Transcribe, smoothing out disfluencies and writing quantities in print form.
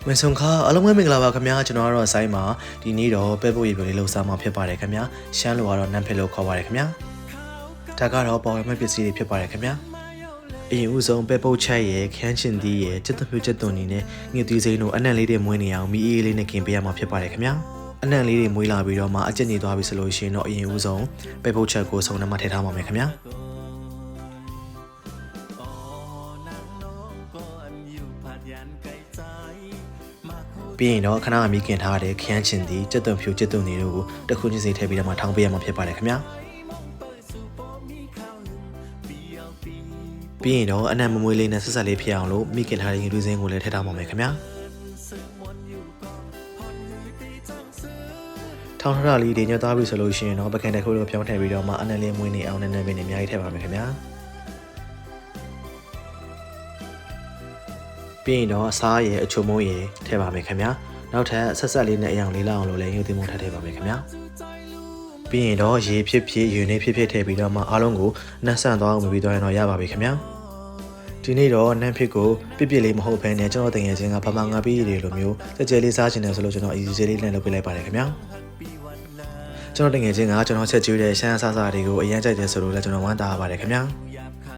ဝင်ဆုံခါအလုံးမင်္ဂလာပါခင်ဗျာကျွန်တော်ကတော့အဆိုင်မှာဒီနေ့တော့ပဲဖို့ရေပြိုလေးလှူစားမှာဖြစ်ပါတယ်ခင်ဗျာရှမ်းလိုကတော့နမ်ဖစ်လို့ခေါ်ပါတယ်ခင်ဗျာဒါကတော့ပေါ်ရမယ့်ပစ္စည်းတွေဖြစ်ပါတယ်ခင်ဗျာအရင်ဦးဆုံးပဲပုတ်ချက်ရယ်ခန်းချင်သီးရယ်စစ်တဖြူချက်သွန်နေနဲ့ငှက်သီးစိမ်းတို့အနံ့လေးတွေမွေးနေအောင်မီးအေးလေးနဲ့กินပေးရမှာဖြစ်ပါတယ်ခင်ဗျာအနံ့လေးတွေမွေးလာပြီးတော့မှအကျက်နေသွားပြီဆိုလို့ရှိရင်တော့အရင်ဦးဆုံးပဲပုတ်ချက်ကိုစုံနှမထည့်ထားပါမယ်ခင်ဗျာပြီးရင်တော့ခဏမီးကင်ထားတဲ့ခရမ်းချင်သည်ကြက်သွန်ဖြူကြက်သွန်တွေတို့ကိုတစ်ခုချင်းစီထည့်ပြီးတော့မှထောင်းပေးရမှာဖြစ်ပါတယ်ခင်ဗျာပြီးရင်တော့အနံ့မမွေးလေးနဲ့ဆက်ဆက်လေးဖြစ်အောင်လို့မီးကင်ထားတဲ့ရေလူးစင်းကိုလည်းထည့်ထားပါမယ်ခင်ဗျာထောင်းထရလေးတွေညှက်သွားပြီဆိုလို့ရှိရင်တော့ပကံတစ်ခုလိုပြောင်းထည့်ပြီးတော့မှအနံ့လေးမွေးနေအောင်နဲ့နံ့ပင်တွေအများကြီးထည့်ပါမယ်ခင်ဗျာပြီးရင်တော့အစားရည်အချုံမုံရည်ထည့်ပါမယ်ခင်ဗျာနောက်ထပ်ဆက်ဆက်လေးနဲ့အရောင်လေးလောက်အောင်လို့လည်းရုပ်သင်းမုံထည့်ပါမယ်ခင်ဗျာပြီးရင်တော့ရေဖြစ်ဖြစ်ရွေနေဖြစ်ဖြစ်ထည့်ပြီးတော့မှအားလုံးကိုနှက်ဆန့်သွားအောင်ပြီးတော့ရင်တော့ရပါပြီခင်ဗျာဒီနေ့တော့နန်းဖြစ်ကိုပြပြလေးမဟုတ်ဘဲနဲ့ကျွန်တော်တင်ငယ်ချင်းကဘာမှငါပြီးတွေလိုမျိုးကြဲကြဲလေးစားချင်တယ်ဆိုလို့ကျွန်တော်အီဂျီလေးနဲ့လုပ်ပေးလိုက်ပါတယ်ခင်ဗျာကျွန်တော်တင်ငယ်ချင်းကကျွန်တော်ချက်ကျွေးတဲ့ရှမ်းအစားအစာတွေကိုအရင်ကြိုက်တယ်ဆိုလို့လည်းကျွန်တော်ဝမ်းသာပါတယ်ခင်ဗျာ